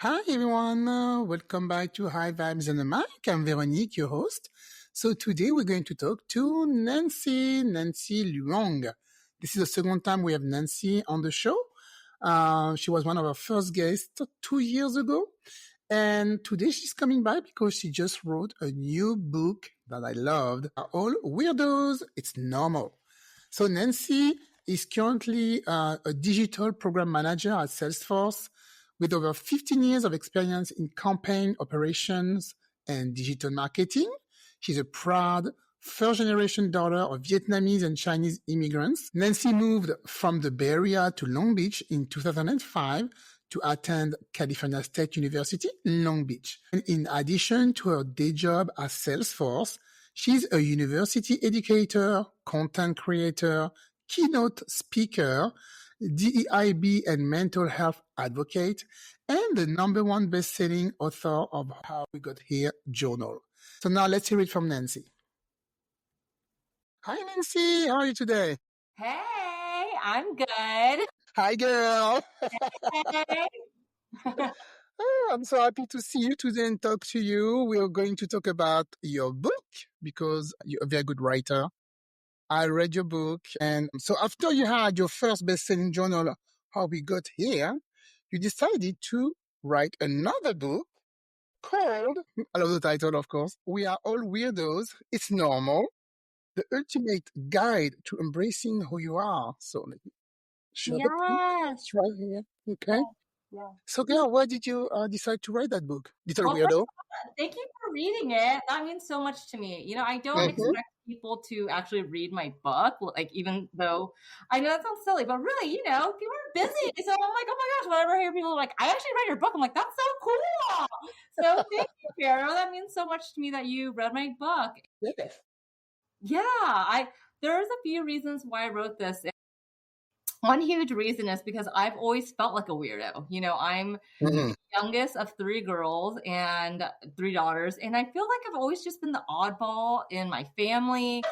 Hi everyone, welcome back to High Vibes and the Mic. I'm Veronique, your host. So today we're going to talk to Nancy Luong. This is the second time we have Nancy on the show. She was one of our first guests 2 years ago. And today she's coming back because she just wrote a new book that I loved. All weirdos, it's normal. So Nancy is currently a digital program manager at Salesforce with over 15 years of experience in campaign operations and digital marketing. She's a proud first-generation daughter of Vietnamese and Chinese immigrants. Nancy moved from the Bay Area to Long Beach in 2005 to attend California State University, Long Beach. And in addition to her day job at Salesforce, she's a university educator, content creator, keynote speaker, DEIB and mental health advocate, and the #1 best-selling author of How We Got Here journal. So now let's hear it from Nancy. Hi, Nancy. How are you today? Hey, I'm good. Hi, girl. Hey. Oh, I'm so happy to see you today and talk to you. We are going to talk about your book because you're a very good writer. I read your book. And so after you had your first best-selling journal, How We Got Here, you decided to write another book called, I love the title, of course, We Are All Weirdos, It's Normal, the ultimate guide to embracing who you are. So let me show the book. It's right here. Okay. Yeah. So, girl, why did you decide to write that book? Little Well, Weirdo. thank you for reading it. That means so much to me. I don't expect people to actually read my book, like, even though I know that sounds silly, but really, people are busy. So I'm like, oh my gosh, whenever I hear people like, I actually read your book, I'm like, that's so cool. So thank you, Vero. That means so much to me that you read my book. Yes. Yeah, there's a few reasons why I wrote this. One huge reason is because I've always felt like a weirdo. I'm the youngest of 3 girls and 3 daughters, and I feel like I've always just been the oddball in my family.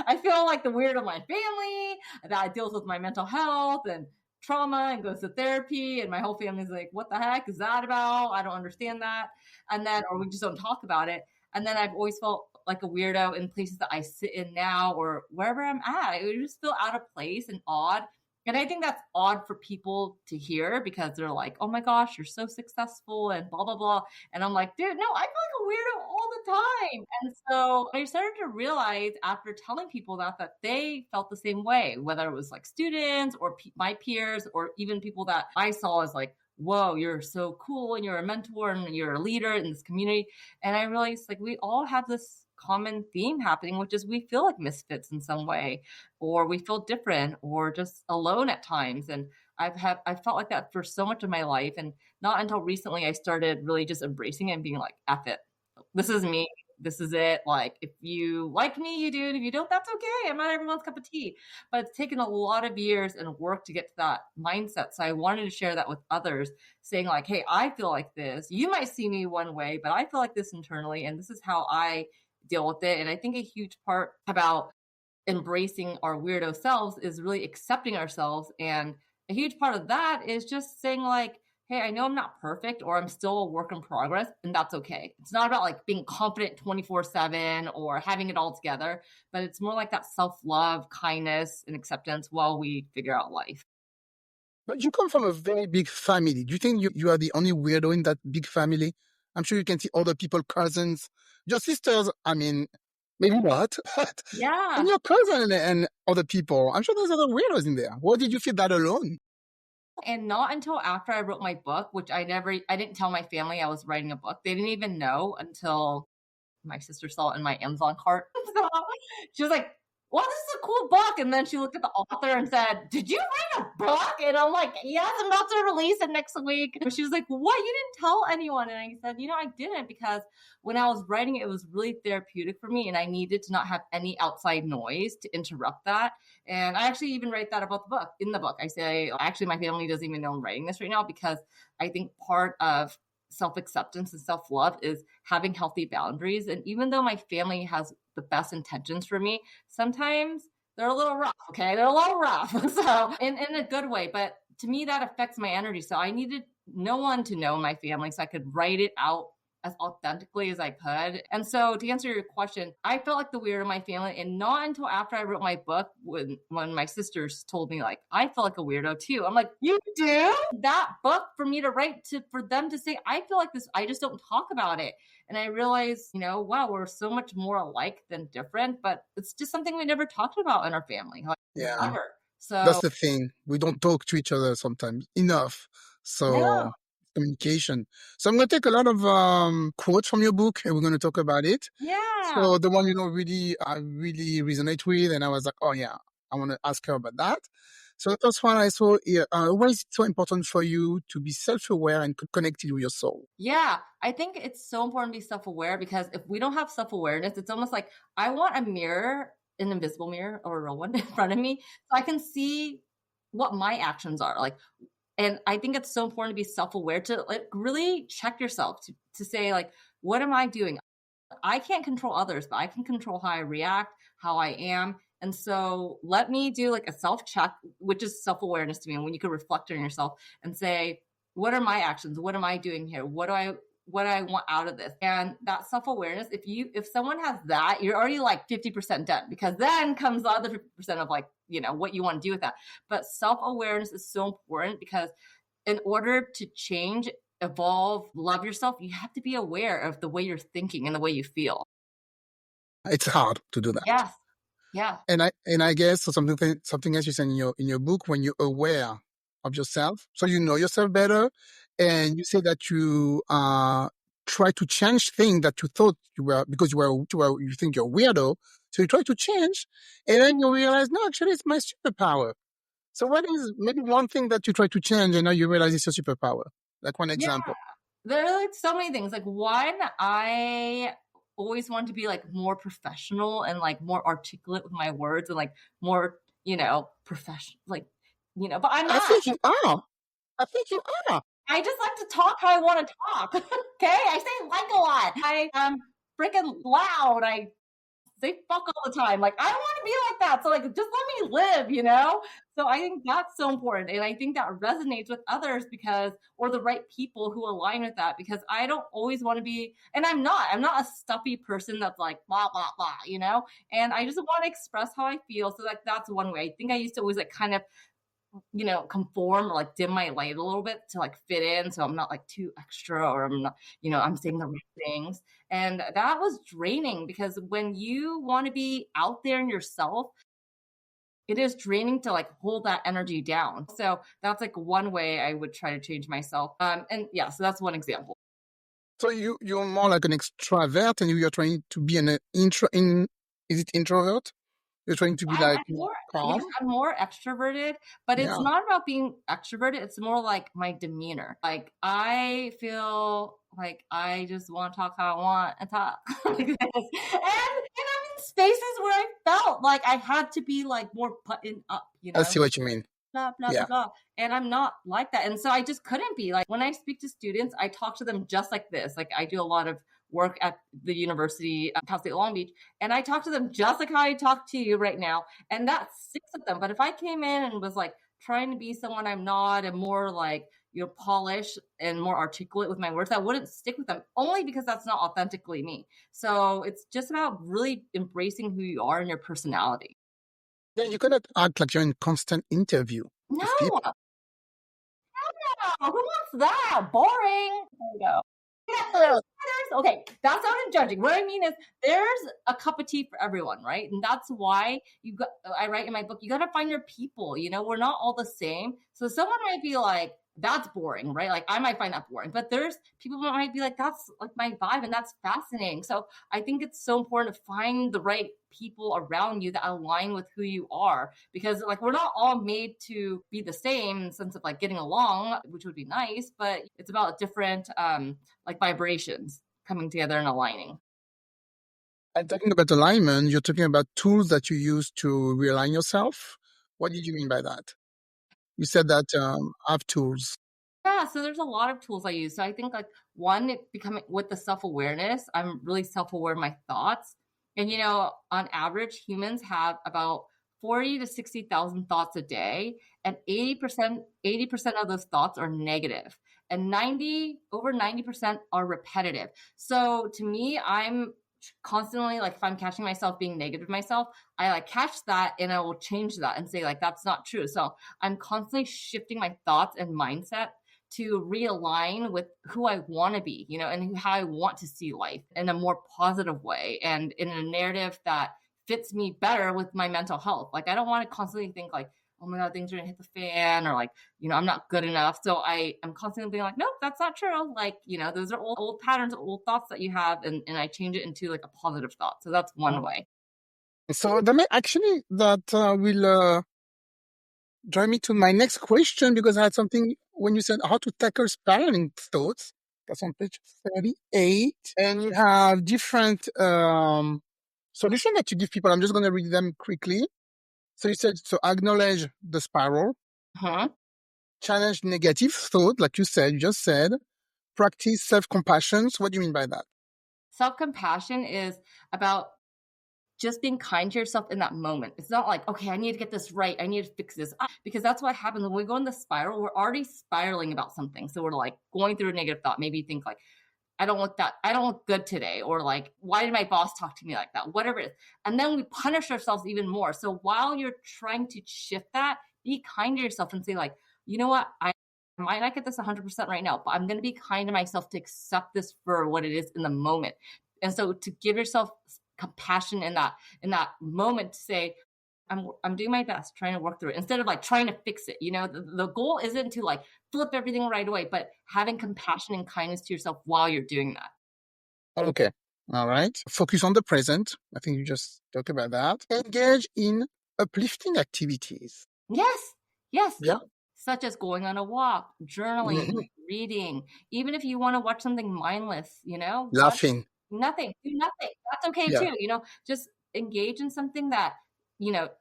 I feel like the weirdo of my family that deals with my mental health and trauma and goes to therapy, and my whole family's like, what the heck is that about? I don't understand that. And then, or we just don't talk about it. And then I've always felt like a weirdo in places that I sit in now or wherever I'm at. I would just feel out of place and odd. And I think that's odd for people to hear because they're like, oh my gosh, you're so successful and blah, blah, blah. And I'm like, dude, no, I feel like a weirdo all the time. And so I started to realize after telling people that they felt the same way, whether it was like students or my peers or even people that I saw as like, whoa, you're so cool and you're a mentor and you're a leader in this community. And I realized like we all have this common theme happening, which is we feel like misfits in some way, or we feel different or just alone at times. And I felt like that for so much of my life. And not until recently I started really just embracing it and being like, F it. This is me. This is it. Like, if you like me, you do. And if you don't, that's okay. I'm not everyone's cup of tea. But it's taken a lot of years and work to get to that mindset. So I wanted to share that with others, saying like, hey, I feel like this. You might see me one way, but I feel like this internally. And this is how I deal with it. And I think a huge part about embracing our weirdo selves is really accepting ourselves. And a huge part of that is just saying like, hey, I know I'm not perfect or I'm still a work in progress, and that's okay. It's not about like being confident 24/7 or having it all together, but it's more like that self-love, kindness, and acceptance while we figure out life. But you come from a very big family. Do you think you are the only weirdo in that big family? I'm sure you can see other people, cousins, your sisters. I mean, maybe not, but Yeah. and your cousin and other people. I'm sure there's other weirdos in there. Why did you feel that alone? And not until after I wrote my book, which I didn't tell my family I was writing a book. They didn't even know until my sister saw it in my Amazon cart. So she was like, well, this is a cool book. And then she looked at the author and said, did you write a book? And I'm like, yes, I'm about to release it next week. And she was like, what? You didn't tell anyone? And I said, I didn't, because when I was writing it was really therapeutic for me. And I needed to not have any outside noise to interrupt that. And I actually even write that about the book. In the book, I say, actually, my family doesn't even know I'm writing this right now, because I think part of self-acceptance and self-love is having healthy boundaries. And even though my family has the best intentions for me, sometimes they're a little rough. Okay. They're a little rough. So in a good way, but to me that affects my energy. So I needed no one to know in my family, so I could write it out as authentically as I could. And so to answer your question, I felt like the weirdo in my family, and not until after I wrote my book, when my sisters told me, like, I felt like a weirdo too. I'm like, you do? That book for me to write, to for them to say I feel like this, I just don't talk about it. And I realized, wow, we're so much more alike than different, but it's just something we never talked about in our family. Like, Yeah. ever. So That's the thing. We don't talk to each other sometimes enough. So yeah. communication. So I'm going to take a lot of quotes from your book and we're going to talk about it. Yeah. So the one, I really resonate with, and I was like, oh yeah, I want to ask her about that. So the first one I saw here, why is it so important for you to be self-aware and connected with your soul? Yeah, I think it's so important to be self-aware, because if we don't have self-awareness, it's almost like I want a mirror, an invisible mirror or a real one in front of me, so I can see what my actions are like. And I think it's so important to be self-aware, to like really check yourself, to say, like, what am I doing? I can't control others, but I can control how I react, how I am. And so let me do like a self check, which is self awareness to me. And when you can reflect on yourself and say, what are my actions? What am I doing here? What do I want out of this? And that self awareness, if someone has that, you're already like 50% done, because then comes the other 50% of like, what you want to do with that. But self awareness is so important, because in order to change, evolve, love yourself, you have to be aware of the way you're thinking and the way you feel. It's hard to do that. Yes. Yeah. And I guess so something else you said in your book, when you're aware of yourself, so you know yourself better, and you say that you try to change things that you thought you were, because you think you're weirdo, so you try to change, and then you realize, no, actually it's my superpower. So what is maybe one thing that you try to change and now you realize it's your superpower? Like one Yeah. example. There are like so many things. Like, one, I always want to be like more professional and like more articulate with my words, and like more, professional, like, but I'm I not. think you are. I think you are. I just like to talk how I want to talk. Okay. I say like a lot. I am freaking loud. I say fuck all the time. Like, I want to be like that. So like, just let me live. So I think that's so important. And I think that resonates with others, or the right people who align with that, because I don't always want to be, and I'm not a stuffy person that's like, blah, blah, blah. And I just want to express how I feel. So like, that's one way. I think I used to always like kind of, conform or like dim my light a little bit to like fit in. So I'm not like too extra, or I'm not, I'm saying the right things. And that was draining, because when you want to be out there in yourself, it is draining to like hold that energy down. So that's like one way I would try to change myself. And yeah, so that's one example. So you're more like an extrovert, and you're trying to be is it introvert? You're trying to be I'm like more, yes, calm. I'm more extroverted, but it's Yeah. not about being extroverted. It's more like my demeanor. Like, I feel like I just want to talk how I want and talk like this. And I'm in spaces where I felt like I had to be like more buttoned up, I see what you mean. blah, blah, blah, Yeah. blah. And I'm not like that. And so I just couldn't be. Like, when I speak to students, I talk to them just like this. Like, I do a lot of work at the university, Cal State Long Beach, and I talk to them just like how I talk to you right now. And that sticks with them. But if I came in and was like trying to be someone I'm not, and more like, polished and more articulate with my words, that wouldn't stick with them, only because that's not authentically me. So it's just about really embracing who you are and your personality. Yeah, you cannot act like you're in constant interview No, with people. who wants that? Boring. There you go. Yeah. Okay, that sounded judging. What I mean is, there's a cup of tea for everyone, right? And that's why I write in my book, you got to find your people. We're not all the same. So someone might be like, that's boring, right? Like, I might find that boring, but there's people that might be like, that's like my vibe, and that's fascinating. So I think it's so important to find the right people around you that align with who you are, because like, we're not all made to be the same in the sense of like getting along, which would be nice, but it's about different like vibrations coming together and aligning. And talking about alignment, you're talking about tools that you use to realign yourself. What did you mean by that? You said that I have tools. Yeah, so there's a lot of tools I use. So I think like, one, becoming with the self-awareness, I'm really self-aware of my thoughts. And on average, humans have about 40 to 60,000 thoughts a day, and 80% of those thoughts are negative. and over 90% are repetitive. So to me, I'm constantly like, if I'm catching myself being negative myself, I like catch that and I will change that and say like, that's not true. So I'm constantly shifting my thoughts and mindset to realign with who I want to be, and how I want to see life in a more positive way and in a narrative that fits me better with my mental health. Like, I don't want to constantly think like, oh my God, things are gonna hit the fan, or like, I'm not good enough. So I am constantly being like, nope, that's not true. Like, those are old patterns, old thoughts that you have. And I change it into like a positive thought. So that's one way. So that may actually that will drive me to my next question, because I had something when you said how to tackle spiraling thoughts. That's on page 38. And you have different solutions that you give people. I'm just going to read them quickly. So you said, so acknowledge the spiral, challenge negative thought, like you just said, practice self-compassion. So what do you mean by that? Self-compassion is about just being kind to yourself in that moment. It's not like, okay, I need to get this right, I need to fix this. Because that's what happens when we go in the spiral. We're already spiraling about something. So we're like going through a negative thought. Maybe you think like, I don't look good today, or like, why did my boss talk to me like that? Whatever it is. And then we punish ourselves even more. So while you're trying to shift that, be kind to yourself and say like, you know what? I might not get this 100% right now, but I'm going to be kind to myself to accept this for what it is in the moment. And so to give yourself compassion in that moment, to say, I'm doing my best, trying to work through it, instead of like trying to fix it. The goal isn't to like flip everything right away, but having compassion and kindness to yourself while you're doing that. Okay. All right. Focus on the present. I think you just talked about that. Engage in uplifting activities. Yes. Yeah. Such as going on a walk, journaling, reading, even if you want to watch something mindless, Laughing. do nothing. That's okay Yeah. too. Just engage in something that,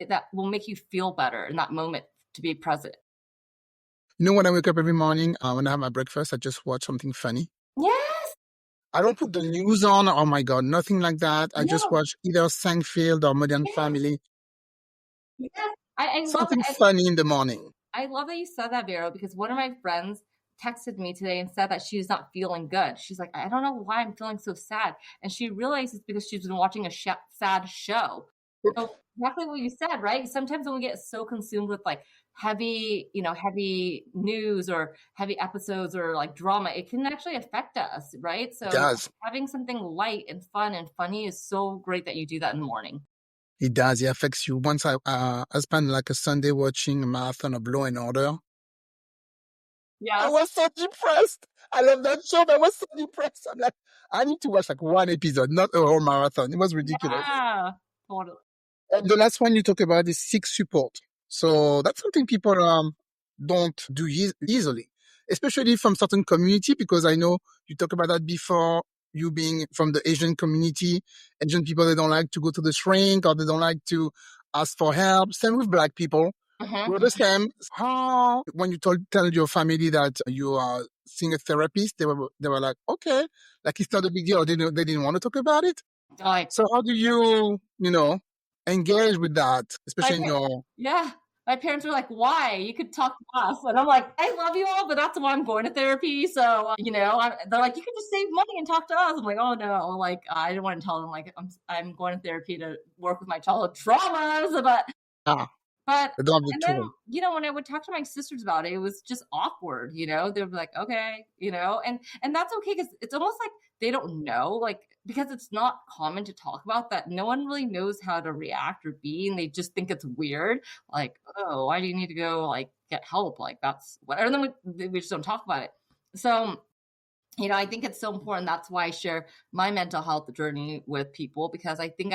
that will make you feel better in that moment, to be present. When I wake up every morning, when I have my breakfast, I just watch something funny. Yes. I don't put the news on. Oh my God, nothing like that. I just watch either Seinfeld or Modern Family. Yes. I love Something it. funny in the morning. I love that you said that, Vero, because one of my friends texted me today and said that she's not feeling good. She's like, I don't know why I'm feeling so sad. And she realizes because she's been watching a sad show. So exactly what you said, right? Sometimes when we get so consumed with like heavy news or heavy episodes or like drama, it can actually affect us, right? So It does. having something light and fun and funny is so great that you do that in the morning. It does. It affects you. Once I spent like a Sunday watching a marathon of Law and Order. Yeah. I was so depressed. I love that show, but I was so depressed. I'm like, I need to watch like one episode, not a whole marathon. It was ridiculous. Yeah, totally. And the last one you talk about is seek support. So that's something people don't do easily, especially from certain community, because I know you talk about that before, you being from the Asian community. Asian people, they don't like to go to the shrink, or they don't like to ask for help. Same with Black people. We're the same. How, when you tell your family that you are seeing a therapist, they were like, okay, like it's not a big deal. They didn't want to talk about it. So how do you engage with that, especially in your... Yeah. My parents were like, why? You could talk to us. And I'm like, I love you all, but that's why I'm going to therapy. So, they're like, you could just save money and talk to us. I'm like, oh no. Like, I didn't want to tell them like, I'm going to therapy to work with my childhood traumas, but and then, when I would talk to my sisters about it, it was just awkward, they would be like, okay, and that's okay. Cause it's almost like they don't know, like, because it's not common to talk about that. No one really knows how to react or be, and they just think it's weird. Like, oh, why do you need to go like get help? Like that's whatever. And then we just don't talk about it. So, I think it's so important. That's why I share my mental health journey with people, because I think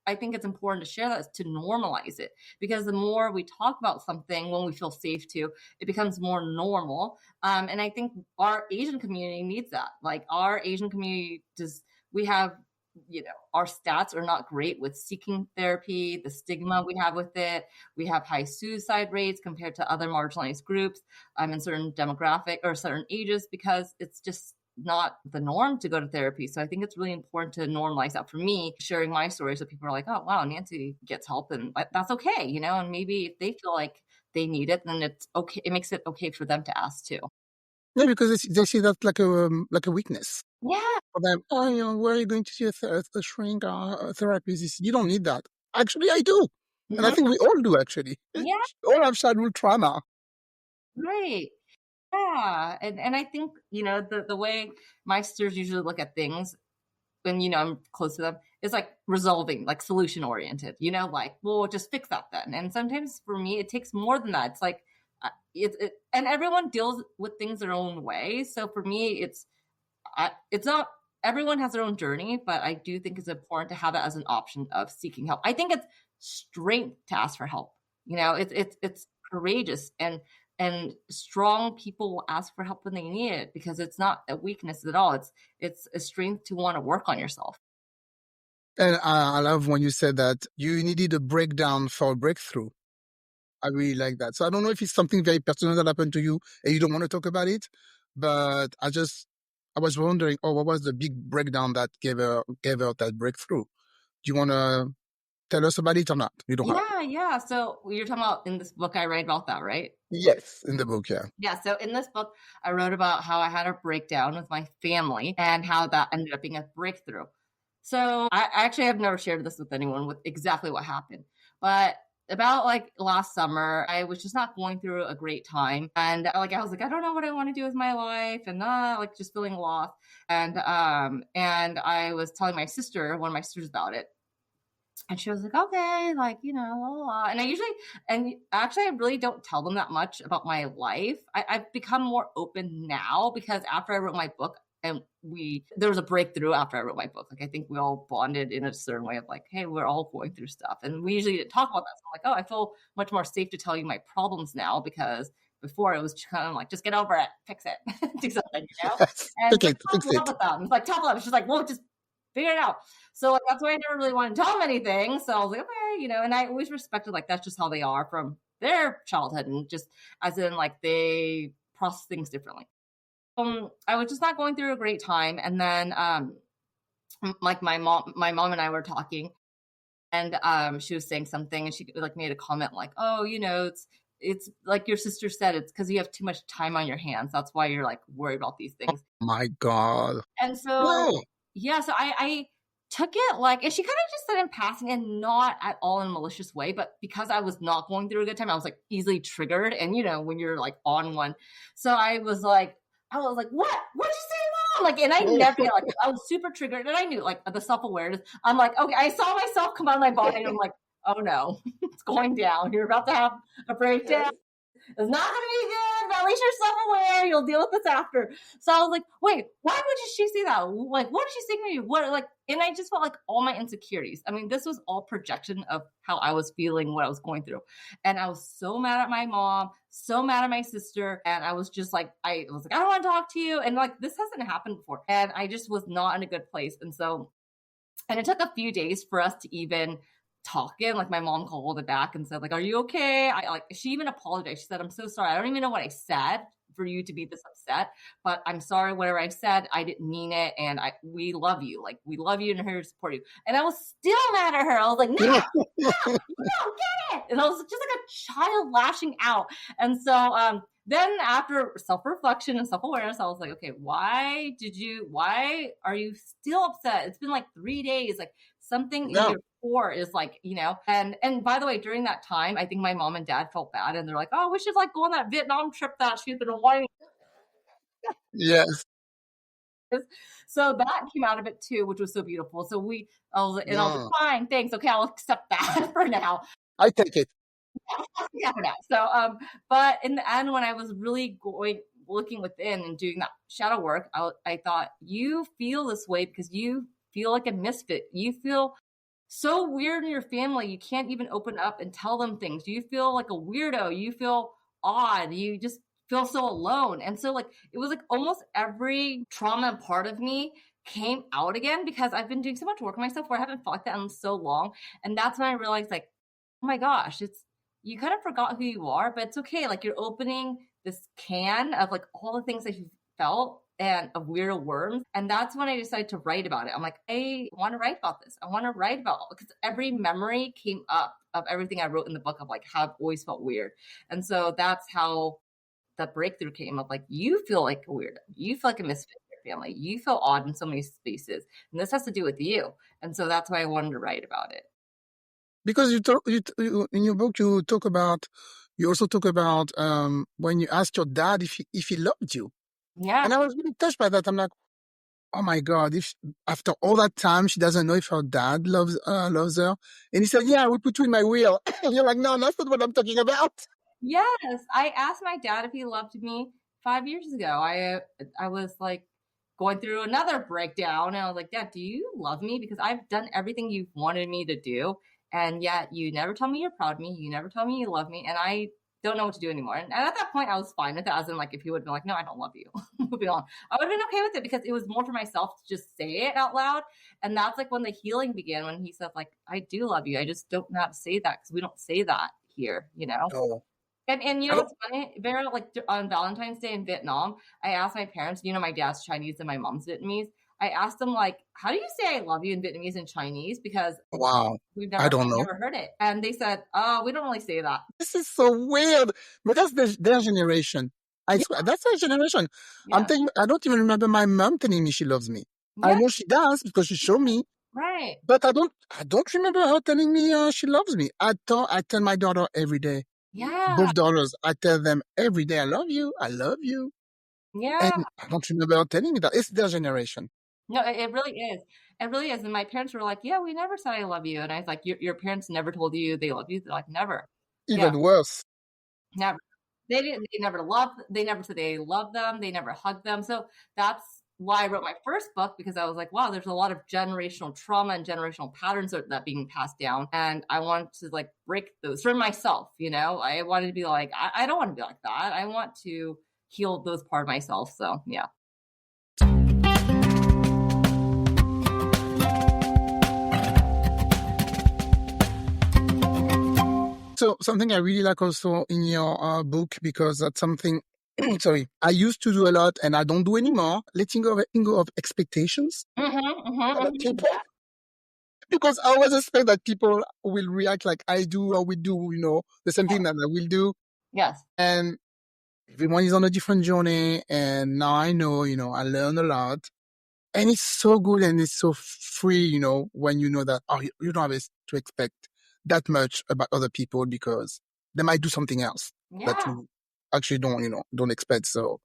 I think it's important to share that, to normalize it, because the more we talk about something when we feel safe to, it becomes more normal. And I think our Asian community needs that. Like our Asian community we have, our stats are not great with seeking therapy, the stigma we have with it. We have high suicide rates compared to other marginalized groups in certain demographic or certain ages, because it's just not the norm to go to therapy. So I think it's really important to normalize that. For me, sharing my story, so people are like, oh wow, Nancy gets help, and that's okay, and maybe if they feel like they need it, then it's okay. It makes it okay for them to ask too. Yeah, because they see that like a weakness. Yeah. For them, where are you going to see a shrink or a therapist? You don't need that. Actually, I do. And I think we all do, actually. Yeah. All have childhood trauma. Right. Yeah. And I think, the way my sisters usually look at things when, I'm close to them, is like resolving, like solution oriented, like, well, just fix that then. And sometimes for me, it takes more than that. It's like, and everyone deals with things their own way. So for me, it's not, everyone has their own journey, but I do think it's important to have that as an option of seeking help. I think it's strength to ask for help. It's courageous, and strong people will ask for help when they need it, because it's not a weakness at all. It's a strength to want to work on yourself. And I love when you said that you needed a breakdown for a breakthrough. I really like that. So I don't know if it's something very personal that happened to you and you don't want to talk about it, but I was wondering, what was the big breakdown that gave her that breakthrough? Do you want to tell us about it or not? You don't have to. Yeah. So you're talking about in this book, I write about that, right? Yes, in the book, yeah. Yeah. So in this book, I wrote about how I had a breakdown with my family and how that ended up being a breakthrough. So I actually have never shared this with anyone with exactly what happened, but about like last summer, I was just not going through a great time. And I was like, I don't know what I want to do with my life, and like just feeling lost. And I was telling my sister, one of my sisters, about it. And she was like, okay, like, blah, blah, blah. And actually, I really don't tell them that much about my life. I've become more open now, because after I wrote my book, and there was a breakthrough after I wrote my book. Like, I think we all bonded in a certain way of like, hey, we're all going through stuff. And we usually didn't talk about that. So I'm like, oh, I feel much more safe to tell you my problems now, because before it was kind of like, just get over it, fix it, do something, Yes, And fix it's it, tough fix love it. with them. It's like tough love. It's just like, well, just figure it out. So like, that's why I never really wanted to tell them anything. So I was like, okay, and I always respected, like, that's just how they are from their childhood, and just as in like they process things differently. I was just not going through a great time. And then like my mom and I were talking, and she was saying something, and she like made a comment like, oh, it's like your sister said, it's because you have too much time on your hands. That's why you're like worried about these things. My God. And so, No. yeah, so I took it like, and she kind of just said in passing, and not at all in a malicious way, but because I was not going through a good time, I was like easily triggered. And when you're like on one, so I was like, what? What'd you say, Mom? Like, and I never, like, I was super triggered, and I knew, like, the self-awareness. I'm like, okay, I saw myself come out of my body, and I'm like, oh no, it's going down. You're about to have a breakdown. It's not going to be good, but at least you're self-aware. You'll deal with this after. So I was like, wait, why would she say that? Like, what did she say to me? What, like, and I just felt like all my insecurities. I mean, this was all projection of how I was feeling, what I was going through. And I was so mad at my mom, so mad at my sister. And I was just like, I was like, I don't want to talk to you. And like, this hasn't happened before. And I just was not in a good place. And it took a few days for us to even talking. Like, my mom called it back and said, like, are you okay? She even apologized. She said, I'm so sorry. I don't even know what I said for you to be this upset, but I'm sorry. Whatever I said, I didn't mean it. And we love you. Like, we love you and are here to support you. And I was still mad at her. I was like, no, get it. And I was just like a child lashing out. And so, then after self-reflection and self-awareness, I was like, okay, why are you still upset? It's been like 3 days. Like, something in your core is like, and by the way, during that time, I think my mom and dad felt bad, and they're like, oh, we should like go on that Vietnam trip that she's been wanting. Yes. So that came out of it too, which was so beautiful. So I was like, fine, thanks. Okay, I'll accept that for now. I take it. Yeah, for now. So, but in the end, when I was really looking within and doing that shadow work, I thought, you feel this way because you feel like a misfit. You feel so weird in your family. You can't even open up and tell them things. You feel like a weirdo. You feel odd. You just feel so alone. And so, like, it was like almost every trauma part of me came out again, because I've been doing so much work on myself where I haven't felt like that in so long. And that's when I realized, like, oh my gosh, you kind of forgot who you are, but it's okay. Like, you're opening this can of like all the things that you felt and of weirdo worms. And that's when I decided to write about it. I'm like, I want to write about this. I want to write about it, because every memory came up of everything I wrote in the book of like how I've always felt weird. And so that's how that breakthrough came of like, you feel like a weirdo. You feel like a misfit in your family. You feel odd in so many spaces. And this has to do with you. And so that's why I wanted to write about it. Because in your book, you also talk about when you asked your dad if he loved you. Yeah. And I was really touched by that. I'm like, oh my God, if after all that time, she doesn't know if her dad loves her. And he said, yeah, we put you in my will. And you're like, no, that's not what I'm talking about. Yes. I asked my dad if he loved me 5 years ago. I was like going through another breakdown and I was like, Dad, do you love me? Because I've done everything you've wanted me to do. And yet you never tell me you're proud of me. You never tell me you love me. And I don't know what to do anymore. And at that point, I was fine with it. As in, like, if he would have been like, no, I don't love you. Moving on. I would have been okay with it because it was more for myself to just say it out loud. And that's like when the healing began, when he said, like, I do love you. I just don't know how to say that because we don't say that here, you know? Oh. And you know what's funny? Vera, like on Valentine's Day in Vietnam, I asked my parents, you know, my dad's Chinese and my mom's Vietnamese. I asked them, like, how do you say I love you in Vietnamese and Chinese? Because Wow. I don't know. never heard it. And they said, oh, we don't really say that. This is so weird. But that's their generation. I swear, that's their generation. Yeah. I'm telling you, I don't even remember my mom telling me she loves me. Yeah. I know she does because she showed me. Right. But I don't remember her telling me she loves me. I tell my daughter every day. Yeah. Both daughters, I tell them every day, I love you. I love you. Yeah. And I don't remember her telling me that. It's their generation. No, it really is. It really is. And my parents were like, yeah, we never said I love you. And I was like, your parents never told you they love you? They're like, never. Even worse. Never. They didn't. They never loved. They never said they loved them. They never hugged them. So that's why I wrote my first book, because I was like, wow, there's a lot of generational trauma and generational patterns that being passed down, and I wanted to like break those for myself. You know, I wanted to be like, I don't want to be like that. I want to heal those part of myself. So yeah. So something I really like also in your book, because that's something, sorry, I used to do a lot and I don't do anymore, letting go of expectations about people. Because I always expect that people will react like I do or we do, you know, the same thing that I will do. Yes. And everyone is on a different journey. And now I know, you know, I learn a lot. And it's so good and it's so free, you know, when you know that, oh, you don't have to expect that much about other people because they might do something else that you actually don't expect. So,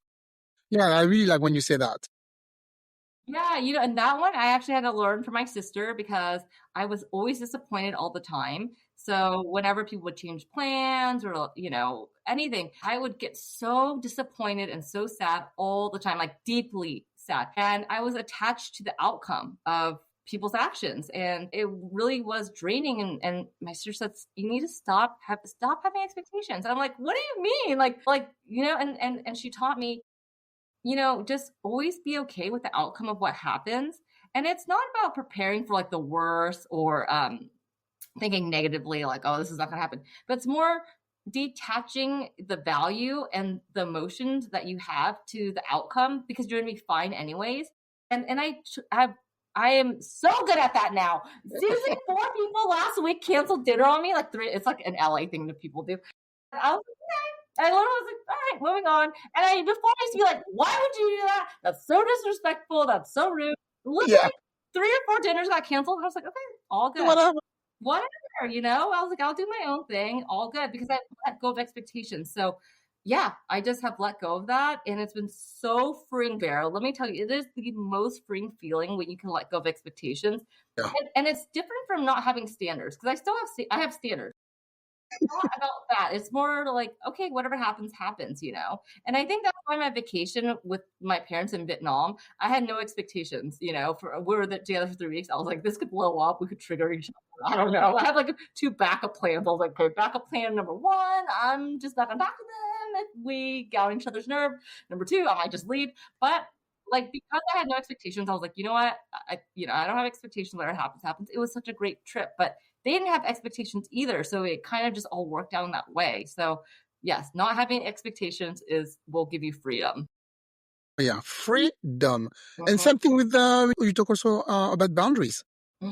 yeah, I really like when you say that. Yeah, you know, and that one I actually had to learn from my sister because I was always disappointed all the time. So whenever people would change plans or, you know, anything, I would get so disappointed and so sad all the time, like deeply sad. And I was attached to the outcome of people's actions, and it really was draining. And my sister said, you need to stop having expectations. And I'm like, what do you mean? Like, you know, and she taught me, you know, just always be okay with the outcome of what happens. And it's not about preparing for like the worst or thinking negatively, like, oh, this is not going to happen. But it's more detaching the value and the emotions that you have to the outcome, because you're going to be fine anyways. And I am so good at that now. Seriously, 4 people last week canceled dinner on me. Like 3, it's like an LA thing that people do. And I was like, okay. I literally was like, all right, moving on. And before I used to be like, why would you do that? That's so disrespectful. That's so rude. Literally 3 or 4 dinners got canceled. I was like, okay, all good. Whatever, you know? I was like, I'll do my own thing. All good, because I let go of expectations. So yeah, I just have let go of that. And it's been so freeing, Vera. Let me tell you, it is the most freeing feeling when you can let go of expectations. Yeah. And it's different from not having standards, because I have standards. It's not about that. It's more like, okay, whatever happens, happens, you know? And I think that's why my vacation with my parents in Vietnam, I had no expectations, you know, we were together for 3 weeks. I was like, this could blow up. We could trigger each other. I don't know. I had like 2 backup plans. I was like, okay, backup plan number 1, I'm just not going to talk to them if we get on each other's nerve. Number 2, I might just leave. But like, because I had no expectations, I was like, you know what? I don't have expectations. Whatever happens. It was such a great trip, but they didn't have expectations either. So it kind of just all worked out in that way. So yes, not having expectations will give you freedom. Yeah, freedom. And something with you talk also about boundaries.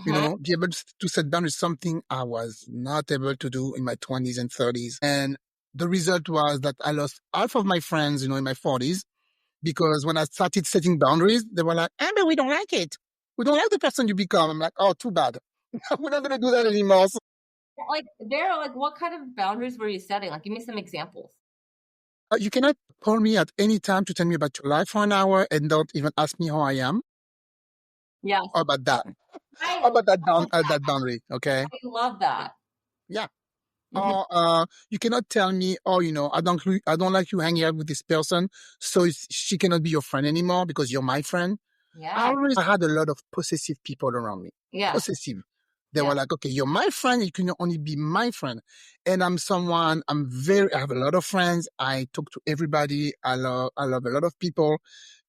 You know, be able to set boundaries, something I was not able to do in my 20s and 30s. And the result was that I lost half of my friends, in my 40s, because when I started setting boundaries, they were like, but we don't like it. We don't like the person you become. I'm like, oh, too bad. We're not going to do that anymore. So, what kind of boundaries were you setting? Like, give me some examples. you cannot call me at any time to tell me about your life for an hour and don't even ask me how I am. Yeah. How about that? How about that boundary? Okay. I love that. Yeah. Or you cannot tell me, I don't like you hanging out with this person, so she cannot be your friend anymore because you're my friend. Yeah. I had a lot of possessive people around me. Yeah. Possessive. They were like, okay, you're my friend. You can only be my friend. And I have a lot of friends. I talk to everybody. I love a lot of people.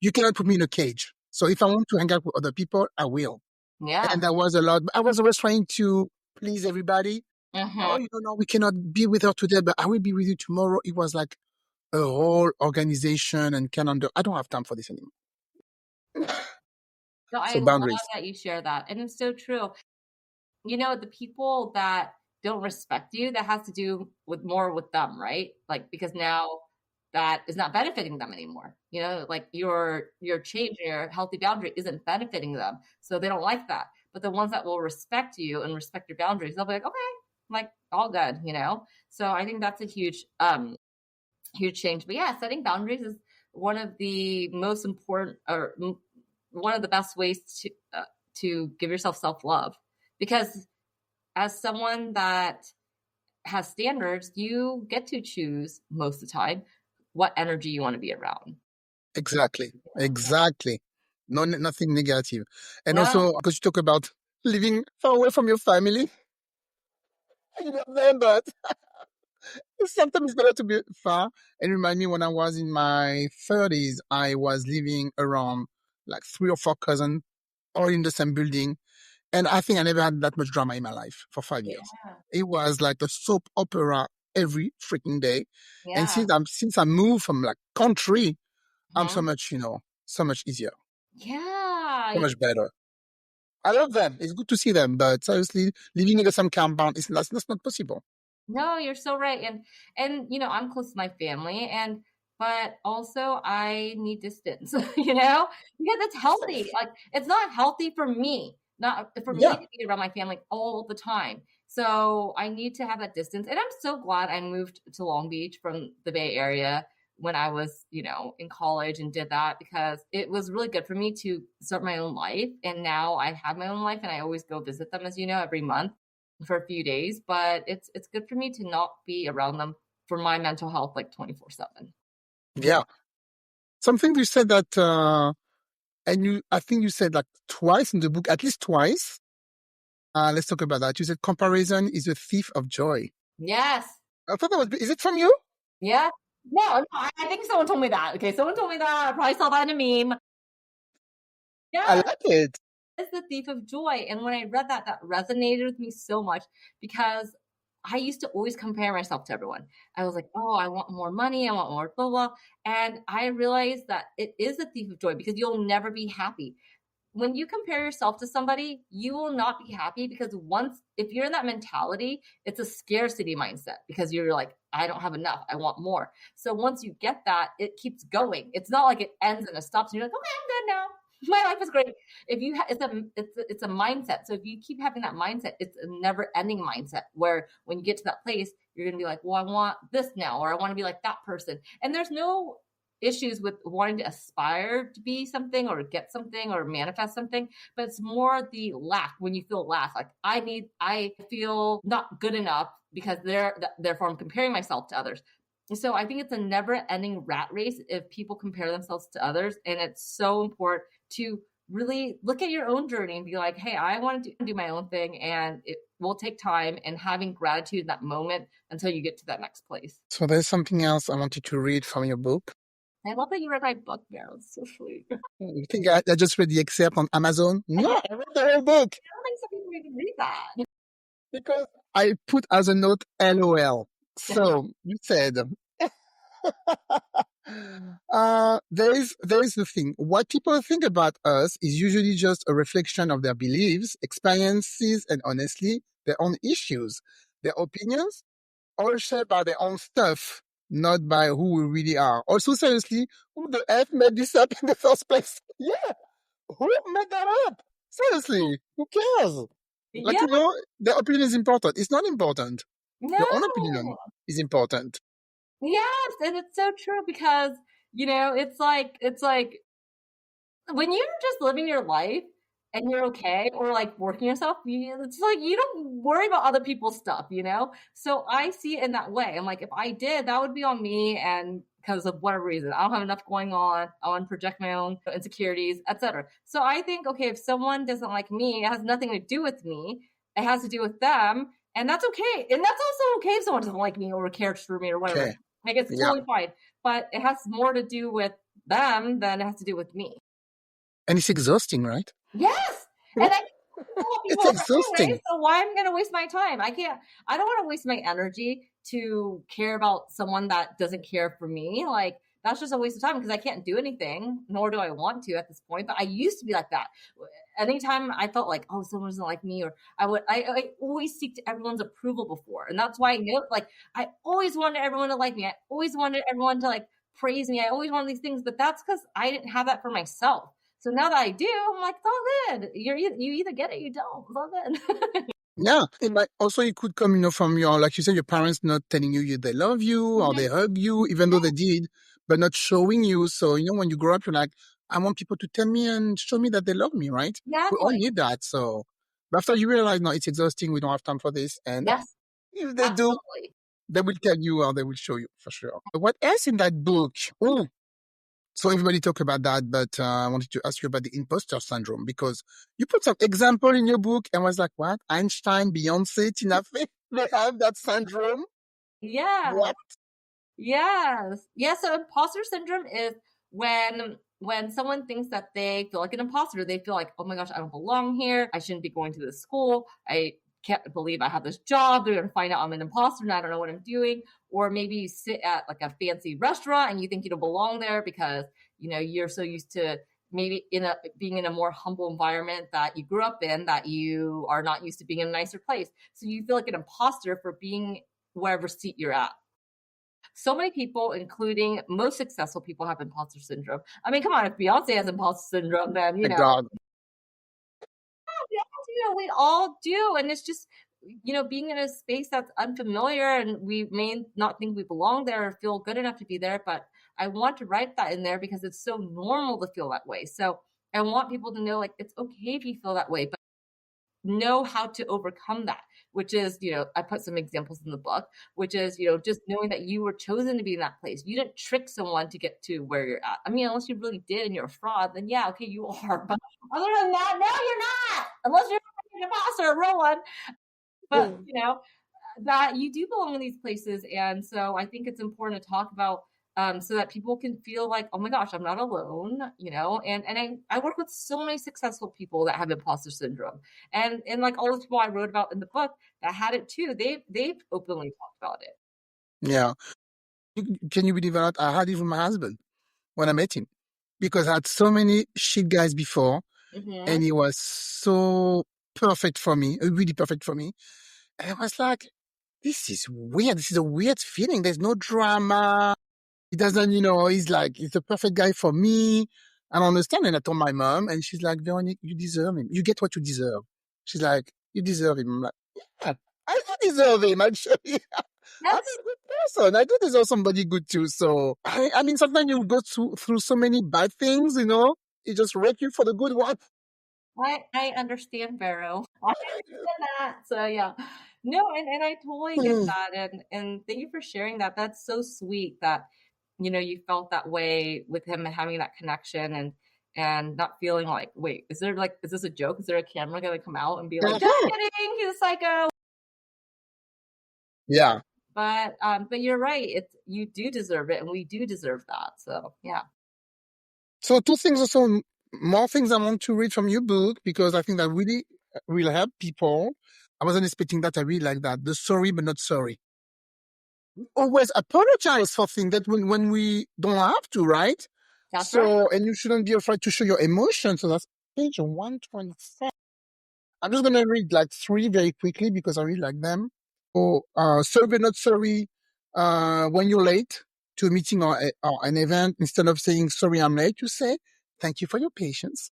You cannot put me in a cage. So if I want to hang out with other people, I will. Yeah. And that was a lot. I was always trying to please everybody. Mm-hmm. No, we cannot be with her today, but I will be with you tomorrow. It was like a whole organization and calendar. I don't have time for this anymore. No, I So love boundaries. that you share that. And it's so true. The people that don't respect you, that has to do more with them, right? Like, because now that is not benefiting them anymore. Like your change, your healthy boundary isn't benefiting them. So they don't like that. But the ones that will respect you and respect your boundaries, they'll be like, okay, like all good, So I think that's a huge change. But yeah, setting boundaries is one of the most important, or one of the best ways to give yourself self-love, because as someone that has standards, you get to choose most of the time what energy you want to be around. Exactly. No, nothing negative. And Yeah. also, because you talk about living far away from your family, I love them, but sometimes it's better to be far. And remind me, when I was in my 30s, I was living around like 3 or 4 cousins, all in the same building. And I think I never had that much drama in my life for 5 years. Yeah. It was like a soap opera every freaking day. And Yeah. since I moved from like country, I'm Mhm. so much easier, Yeah. so much better. I love them. It's good to see them, but seriously, living in the same compound that's not possible. No, you're so right. And I'm close to my family, but also I need distance, because it's healthy. Like, it's not healthy for me, not for me Yeah. to be around my family all the time. So I need to have that distance. And I'm so glad I moved to Long Beach from the Bay Area when I was, in college, and did that because it was really good for me to start my own life. And now I have my own life, and I always go visit them, as you know, every month for a few days. But it's good for me to not be around them for my mental health like 24/7. Yeah. Something you said that, I think you said like twice in the book, at least twice. Let's talk about that. You said comparison is a thief of joy. Yes. I thought is it from you? Yeah. No, I think someone told me that. Okay, someone told me that. I probably saw that in a meme. Yeah. I like it. It's the thief of joy. And when I read that, that resonated with me so much, because I used to always compare myself to everyone. I was like, oh, I want more money. I want more blah, blah. And I realized that it is a thief of joy, because you'll never be happy. When you compare yourself to somebody, you will not be happy, because if you're in that mentality, it's a scarcity mindset, because you're like, I don't have enough. I want more. So once you get that, it keeps going. It's not like it ends and it stops and you're like, okay, I'm good now. My life is great. If you, it's a mindset. So if you keep having that mindset, it's a never ending mindset, where when you get to that place, you're going to be like, well, I want this now, or I want to be like that person. And there's no issues with wanting to aspire to be something or get something or manifest something, but it's more the lack. When you feel lack, like I feel not good enough, because therefore I'm comparing myself to others. So I think it's a never ending rat race if people compare themselves to others. And it's so important to really look at your own journey and be like, hey, I want to do my own thing, and it will take time, and having gratitude in that moment until you get to that next place. So there's something else I wanted to read from your book. I love that you read my book, Meryl. It's so sweet. You think I just read the excerpt on Amazon? No, I read the whole book. I don't think some people even read that. Because I put as a note LOL. So you said, there is the thing. What people think about us is usually just a reflection of their beliefs, experiences, and honestly, their own issues. Their opinions all shaped by their own stuff, not by who we really are. Also, seriously, who the F made this up in the first place? Yeah, who made that up? Seriously, who cares? Like, Yeah, you know, their opinion is important. It's not important. no. Your own opinion is important. Yes, and it's so true because, it's like when you're just living your life and you're okay or like working yourself, it's like you don't worry about other people's stuff. So I see it in that way. I'm like, if I did, that would be on me, and because of whatever reason, I don't have enough going on. I want to project my own insecurities, etc. So I think, okay, if someone doesn't like me, it has nothing to do with me. It has to do with them, and that's okay. And that's also okay if someone doesn't like me or cares for me or whatever. Okay. Like it's Yeah. totally fine. But it has more to do with them than it has to do with me. And it's exhausting, right? Yes, and I tell It's people that anyway, exhausting. so why am I gonna waste my time? I don't wanna waste my energy to care about someone that doesn't care for me. Like, that's just a waste of time because I can't do anything, nor do I want to at this point, but I used to be like that. Anytime I felt like, "Oh, someone doesn't like me," or I always seek everyone's approval before, and that's why I know, like, I always wanted everyone to like me. I always wanted everyone to, like, praise me. I always wanted these things, but that's because I didn't have that for myself. So now that I do, I'm like, it's all good. You either get it, you don't. It's all good. Yeah. It might also, it could come, from like you said, your parents not telling you they love you or Mhm. they hug you, even though they did, but not showing you. So, when you grow up, you're like, I want people to tell me and show me that they love me, right? We all Exactly. need that. So, but after you realize, no, it's exhausting. We don't have time for this. And Yes, if they do, absolutely. they will tell you or they will show you for sure. But what else in that book? Oh, so everybody talk about that, but I wanted to ask you about the imposter syndrome because you put some example in your book and was like, what? Einstein, Beyonce, Tina Fey, they have that syndrome? Yeah. What? Yes. Yeah, so imposter syndrome is when someone thinks that they feel like an imposter. They feel like, oh my gosh, I don't belong here. I shouldn't be going to this school. I can't believe I have this job. They're gonna find out I'm an imposter and I don't know what I'm doing. Or maybe you sit at like a fancy restaurant and you think you don't belong there because you're so used to maybe being in a more humble environment that you grew up in, that you are not used to being in a nicer place. So you feel like an imposter for being wherever seat you're at. So many people, including most successful people, have imposter syndrome. I mean, come on, if Beyonce has imposter syndrome, then My God. we all do. And it's just, being in a space that's unfamiliar and we may not think we belong there or feel good enough to be there. But I want to write that in there because it's so normal to feel that way. So I want people to know, like, it's okay if you feel that way, but know how to overcome that, which is, I put some examples in the book, which is, just knowing that you were chosen to be in that place. You didn't trick someone to get to where you're at. I mean, unless you really did and you're a fraud, then yeah, okay, you are. But other than that, no, you're not. Unless you're an imposter, a real one. But, that you do belong in these places. And so I think it's important to talk about, so that people can feel like, oh my gosh, I'm not alone, and I work with so many successful people that have imposter syndrome. And like all the people I wrote about in the book that had it too, they've openly talked about it. Yeah. Can you believe that? I had it with my husband when I met him because I had so many shit guys before Mm-hmm. and he was so perfect for me, really perfect for me. And I was like, this is weird. This is a weird feeling. There's no drama. He doesn't, he's like, he's the perfect guy for me. I don't understand. And I told my mom, and she's like, Veronique, you deserve him. You get what you deserve. She's like, you deserve him. I'm like, yeah, I do deserve him, actually. I'm Yes. a good person. I do deserve somebody good too. So, I mean, sometimes you go through so many bad things, it just wreck you for the good one. I understand, Vero. I understand that. So yeah. No, and I totally get that. And thank you for sharing that. That's so sweet that, you felt that way with him and having that connection and not feeling like, wait, is this a joke? Is there a camera gonna come out and be like, just kidding, he's a psycho? Yeah. But you're right. It's you do deserve it and we do deserve that. So yeah. So two things also, more things I want to read from your book because I think that really will help people. I wasn't expecting that. I really like that. The sorry but not sorry. Always apologize for things that when we don't have to, right? That's right. So, and you shouldn't be afraid to show your emotions. So that's page 124. I'm just going to read like three very quickly because I really like them. Sorry but not sorry. When you're late to a meeting or an event, instead of saying sorry I'm late, you say thank you for your patience.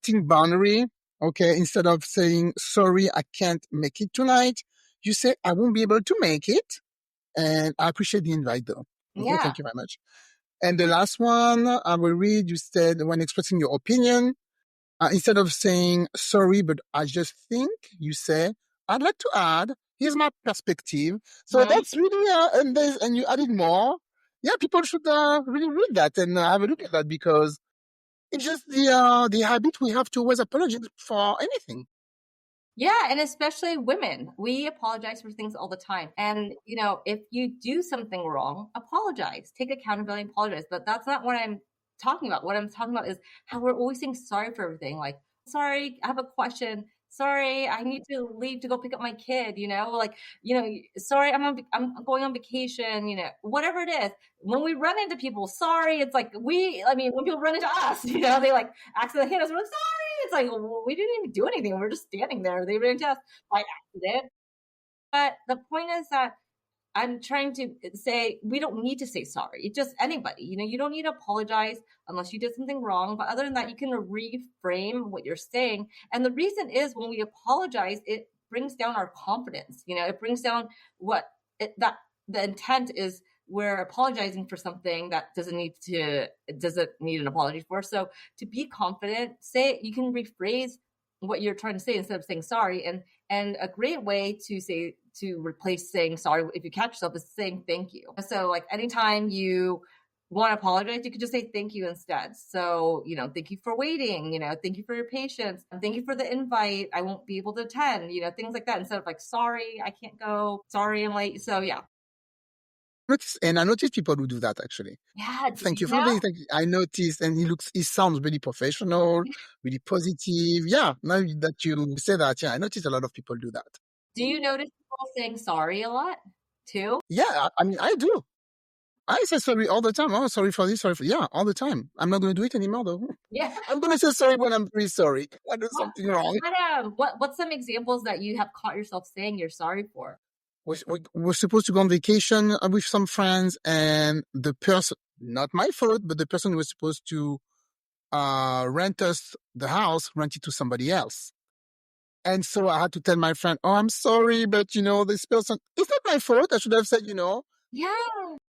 Setting boundary. Okay, instead of saying sorry I can't make it tonight, you say I won't be able to make it, and I appreciate the invite though. Okay, Yeah. thank you very much. And the last one I will read. You said when expressing your opinion, instead of saying sorry, but I just think, you say, I'd like to add, here's my perspective. So that's really, and you added more. Yeah, people should really read that and have a look at that, because it's just the habit we have to always apologize for anything. Yeah, and especially women. We apologize for things all the time. And, if you do something wrong, apologize. Take accountability and apologize. But that's not what I'm talking about. What I'm talking about is how we're always saying sorry for everything. Like, sorry, I have a question. Sorry, I need to leave to go pick up my kid, sorry, I'm going on vacation, whatever it is. When we run into people, sorry, it's like when people run into us, they like accidentally hit us, we're like, sorry. It's like, well, we didn't even do anything. We're just standing there. They ran into us by accident. But the point is that I'm trying to say we don't need to say sorry. It's just anybody, you don't need to apologize unless you did something wrong. But other than that, you can reframe what you're saying. And the reason is when we apologize, it brings down our confidence. It brings down that the intent is we're apologizing for something that doesn't need an apology for. So to be confident, you can rephrase what you're trying to say instead of saying sorry. And a great way to replace saying sorry, if you catch yourself, is saying thank you. So like anytime you want to apologize, you could just say thank you instead. So, thank you for waiting, thank you for your patience, thank you for the invite, I won't be able to attend, things like that, instead of like, sorry, I can't go, sorry, I'm late. So yeah. And I noticed people who do that actually. Yeah. Thank you for being. I noticed, and he sounds really professional, really positive. Yeah, now that you say that, yeah, I noticed a lot of people do that. Do you notice people saying sorry a lot too? Yeah, I do. I say sorry all the time. Oh, sorry for this, sorry for all the time. I'm not going to do it anymore though. Yeah. I'm going to say sorry when I'm really sorry. I do something wrong. What's some examples that you have caught yourself saying you're sorry for? We're supposed to go on vacation with some friends, and the person, not my fault, but the person who was supposed to rent us the house rented to somebody else. And so I had to tell my friend, oh, I'm sorry, but this person, it's not my fault. I should have said, yeah,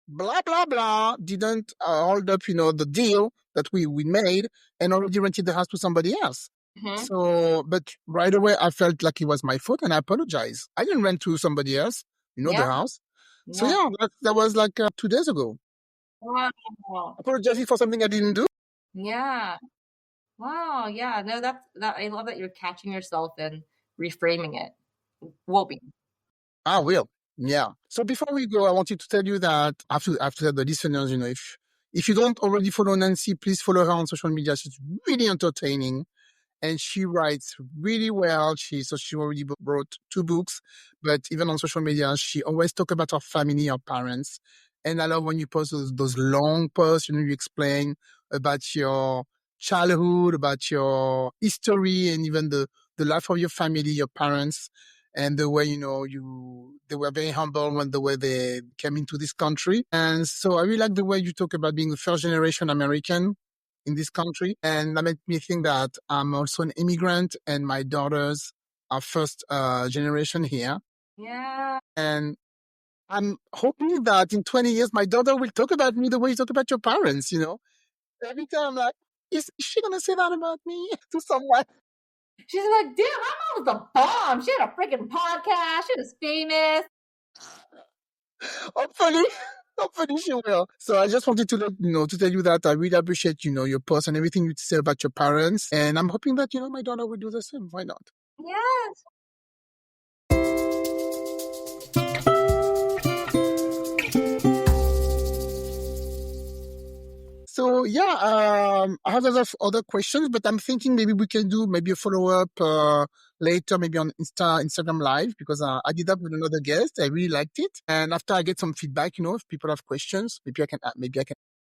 blah, blah, blah, didn't hold up, the deal that we made, and already rented the house to somebody else. So, but right away I felt like it was my fault, and I apologize. I didn't rent to somebody else, the house. So yeah, that was like 2 days ago. Wow. Apologizing for something I didn't do. Yeah. Wow. Yeah. No, that I love that you're catching yourself and reframing it. Will be. I will. Yeah. So before we go, I wanted to tell you that after the listeners, if you don't already follow Nancy, please follow her on social media. She's really entertaining, and she writes really well. She already wrote 2 books, but even on social media, she always talk about her family, her parents. And I love when you post those long posts, you explain about your childhood, about your history, and even the life of your family, your parents, and the way, they were very humble when the way they came into this country. And so I really like the way you talk about being a first generation American in this country. And that made me think that I'm also an immigrant, and my daughters are first generation here. Yeah. And I'm hoping that in 20 years, my daughter will talk about me the way you talk about your parents, Every time I'm like, is she going to say that about me to someone? She's like, damn, my mom was a bomb. She had a freaking podcast. She was famous. Hopefully she will. So I just wanted to to tell you that I really appreciate, your post and everything you say about your parents. And I'm hoping that, my daughter will do the same. Why not? Yes. So yeah, I have other questions, but I'm thinking maybe we can do a follow-up later, maybe on Instagram Live, because I did that with another guest. I really liked it. And after I get some feedback, if people have questions, maybe I can.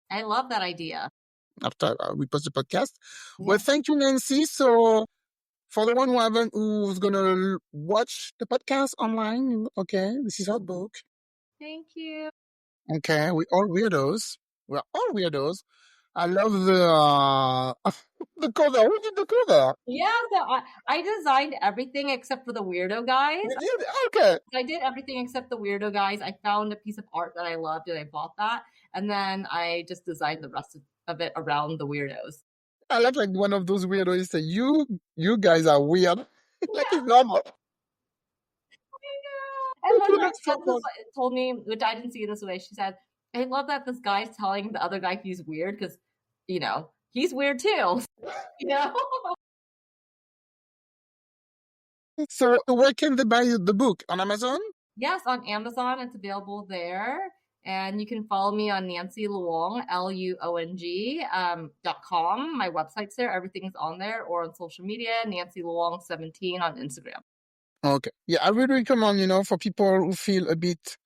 I love that idea. After we post the podcast. Yeah. Well, thank you, Nancy. So For the one who's gonna watch the podcast online, okay, this is our book. Thank you. Okay, we all weirdos. We're all weirdos. I love the the cover. Who did the cover? Yeah, so I designed everything except for the weirdo guys. You did? Okay. I did everything except the weirdo guys. I found a piece of art that I loved and I bought that. And then I just designed the rest of it around the weirdos. I like one of those weirdos say, you guys are weird. Like it's normal. And then You my look so friend told me, which I didn't see it this way, she said, I love that this guy's telling the other guy he's weird because, you know, he's weird too. You know? So where can they buy the book? On Amazon? Yes, on Amazon. It's available there. And you can follow me on Nancy Luong, LUONG.com. My website's there. Everything's on there. Or on social media, Nancy Luong17 on Instagram. Okay. Yeah, I would recommend, for people who feel a bit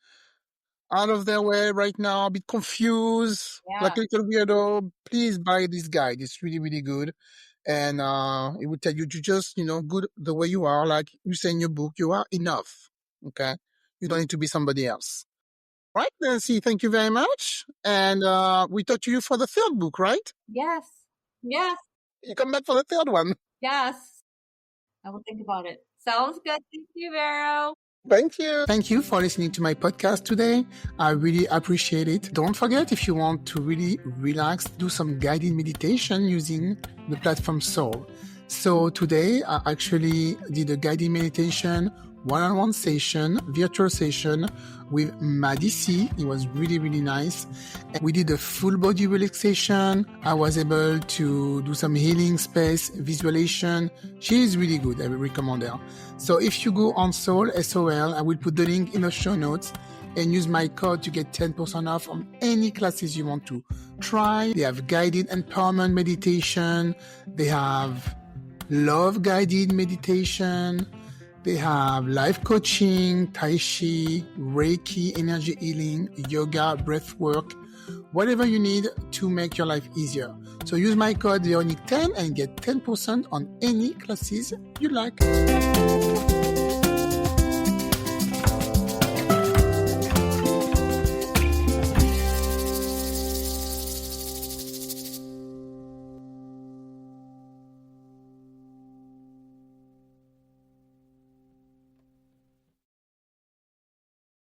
out of their way right now, a bit confused, like a little weirdo, please buy this guide. It's really, really good. And it would tell you to just, good the way you are. Like you say in your book, you are enough. Okay? You don't need to be somebody else. Right, Nancy, thank you very much. And we talk to you for the third book, right? Yes. Yes. You come back for the third one. Yes. I will think about it. Sounds good. Thank you, Vero. Thank you. Thank you for listening to my podcast today. I really appreciate it. Don't forget, if you want to really relax, do some guided meditation using the platform Soul. So today I actually did a guided meditation, one-on-one session, virtual session with Maddie C. It was really, really nice. And we did a full body relaxation. I was able to do some healing space, visualization. She is really good. I will recommend her. So if you go on Soul, S-O-L, I will put the link in the show notes and use my code to get 10% off on any classes you want to try. They have guided empowerment meditation. They have love guided meditation. They have life coaching, Tai Chi, Reiki, energy healing, yoga, breath work, whatever you need to make your life easier. So use my code VERONIQUE10 and get 10% on any classes you like.